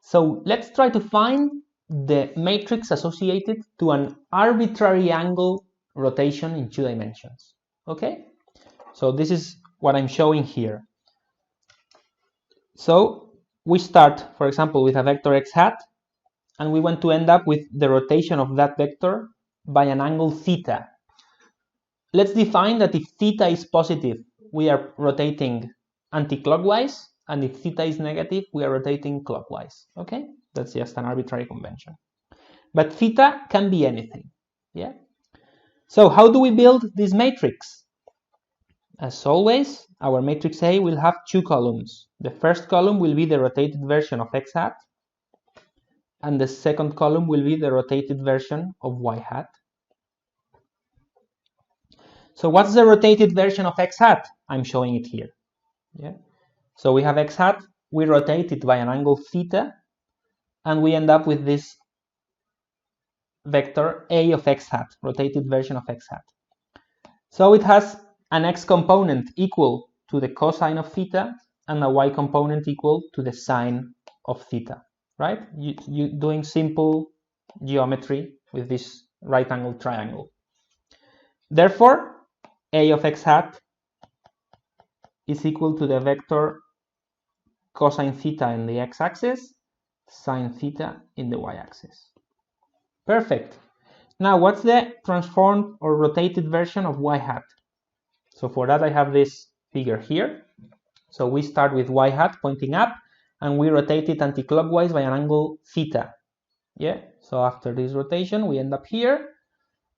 So let's try to find the matrix associated to an arbitrary angle rotation in 2 dimensions. Okay? So this is what I'm showing here. So we start, for example, with a vector x hat, and we want to end up with the rotation of that vector by an angle theta. Let's define that if theta is positive, we are rotating anti-clockwise, and if theta is negative, we are rotating clockwise. Okay? That's just an arbitrary convention. But theta can be anything. Yeah? So how do we build this matrix? As always, our matrix A will have 2 columns. The first column will be the rotated version of x hat, and the second column will be the rotated version of y hat. So what's the rotated version of x hat? I'm showing it here. Yeah. So we have x hat, we rotate it by an angle theta, and we end up with this vector A of x hat, rotated version of x hat. So it has an x component equal to the cosine of theta and a y component equal to the sine of theta, right? You doing simple geometry with this right angle triangle. Therefore, A of x hat is equal to the vector cosine theta in the x-axis, sine theta in the y-axis. Perfect. Now, what's the transformed or rotated version of y hat? So for that, I have this figure here. So we start with y hat pointing up, and we rotate it anti-clockwise by an angle theta. Yeah. So after this rotation, we end up here,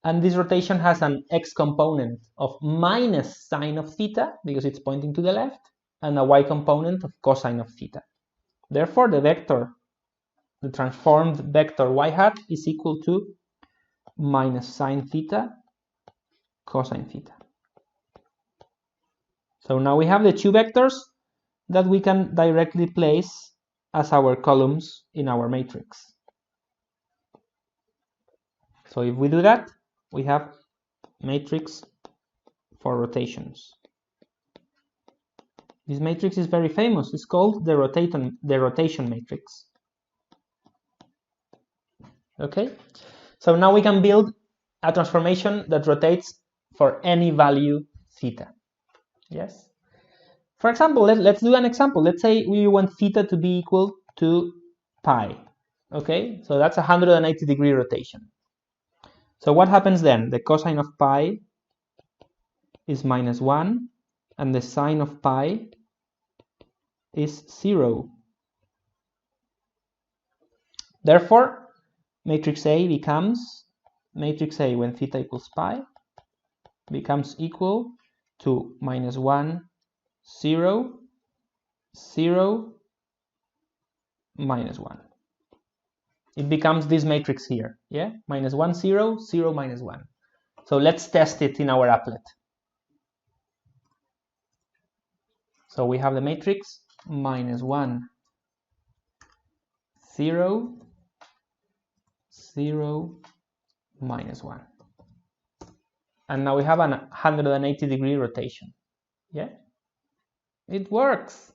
and this rotation has an x component of minus sine of theta because it's pointing to the left, and a y component of cosine of theta. Therefore, the transformed vector y hat is equal to minus sine theta cosine theta. So now we have the 2 vectors that we can directly place as our columns in our matrix. So if we do that, we have matrix for rotations. This matrix is very famous. It's called the rotation matrix. Okay, so now we can build a transformation that rotates for any value theta. Yes. For example, let's do an example. Let's say we want theta to be equal to pi. Okay, so that's a 180-degree rotation. So what happens then? The cosine of pi is minus 1, and the sine of pi is 0. Therefore, matrix A becomes, matrix A when theta equals pi becomes equal to minus 1, 0, 0, minus 1. It becomes this matrix here, yeah? Minus 1, 0, 0, minus 1. So let's test it in our applet. So we have the matrix minus 1, 0, 0, minus 1. And now we have an 180-degree rotation. Yeah? It works.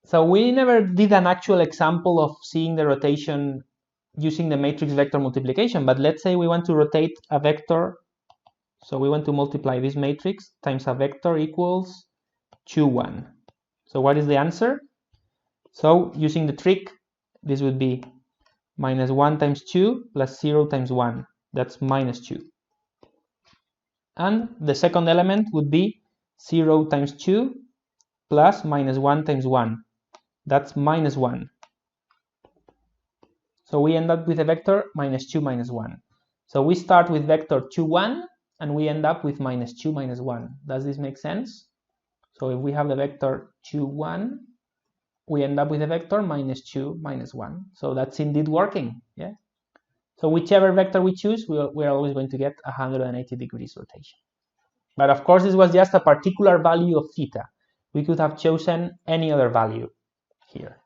So we never did an actual example of seeing the rotation using the matrix vector multiplication, but let's say we want to rotate a vector. So we want to multiply this matrix times a vector equals 2, 1. So what is the answer? So using the trick, this would be minus 1 times 2 plus 0 times 1. That's minus 2. And the second element would be 0 times 2 plus minus 1 times 1. That's minus 1. So we end up with a vector minus 2 minus 1. So we start with vector 2, 1, and we end up with minus 2 minus 1. Does this make sense? So if we have the vector 2, 1, we end up with a vector minus 2 minus 1. So that's indeed working. Yeah. So whichever vector we choose, we're always going to get 180 degrees rotation. But of course, this was just a particular value of theta. We could have chosen any other value here.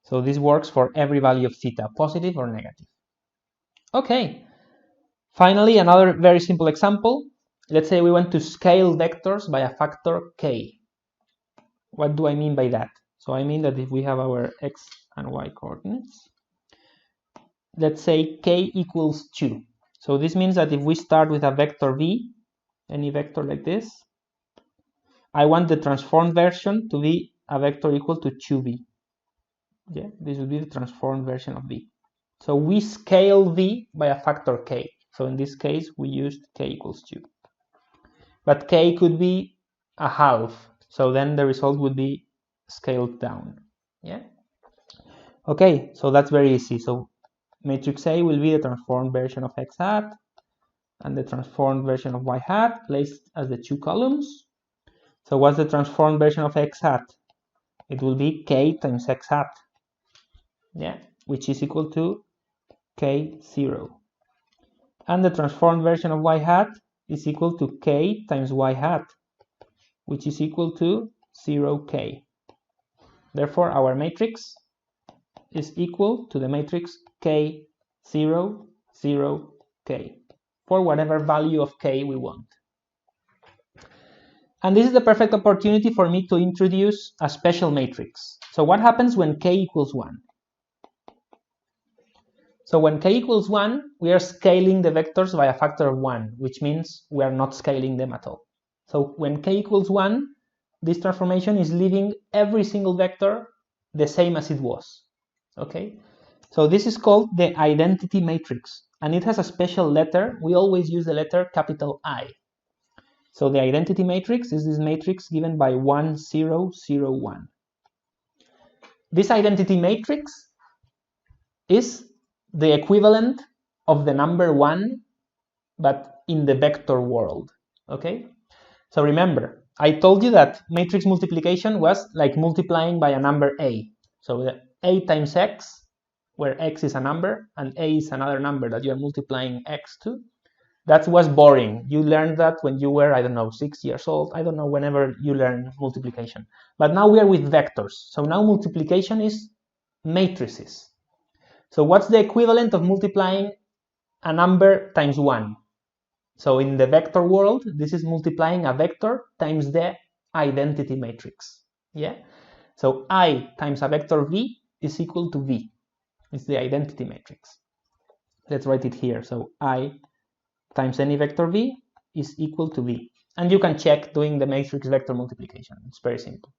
So this works for every value of theta, positive or negative. Okay. Finally, another very simple example. Let's say we want to scale vectors by a factor k. What do I mean by that? So I mean that if we have our x and y coordinates, let's say k equals 2. So this means that if we start with a vector v, any vector like this, I want the transformed version to be a vector equal to 2v. Yeah, this will be the transformed version of v. So we scale v by a factor k. So in this case, we used k equals 2. But k could be a half. So then the result would be scaled down. Yeah. Okay, so that's very easy. So matrix A will be the transformed version of x hat, and the transformed version of y hat placed as the two columns. So what's the transformed version of x hat? It will be k times x hat, yeah, which is equal to k0. And the transformed version of y hat is equal to k times y hat, which is equal to 0k. Therefore, our matrix is equal to the matrix k, 0, 0, k, for whatever value of k we want. And this is the perfect opportunity for me to introduce a special matrix. So what happens when k equals 1? So when k equals 1, we are scaling the vectors by a factor of 1, which means we are not scaling them at all. So when k equals 1, this transformation is leaving every single vector the same as it was. Okay? So this is called the identity matrix, and it has a special letter. We always use the letter capital I. So the identity matrix is this matrix given by 1, 0, 0, 1. This identity matrix is the equivalent of the number 1, but in the vector world. Okay? So remember, I told you that matrix multiplication was like multiplying by a number a. So the a times x, where x is a number and a is another number that you are multiplying x to. That was boring. You learned that when you were, I don't know, 6 years old. I don't know, whenever you learn multiplication. But now we are with vectors. So now multiplication is matrices. So what's the equivalent of multiplying a number times 1? So in the vector world, this is multiplying a vector times the identity matrix. Yeah. So I times a vector v is equal to v. It's the identity matrix. Let's write it here. So I times any vector v is equal to v. And you can check doing the matrix vector multiplication. It's very simple.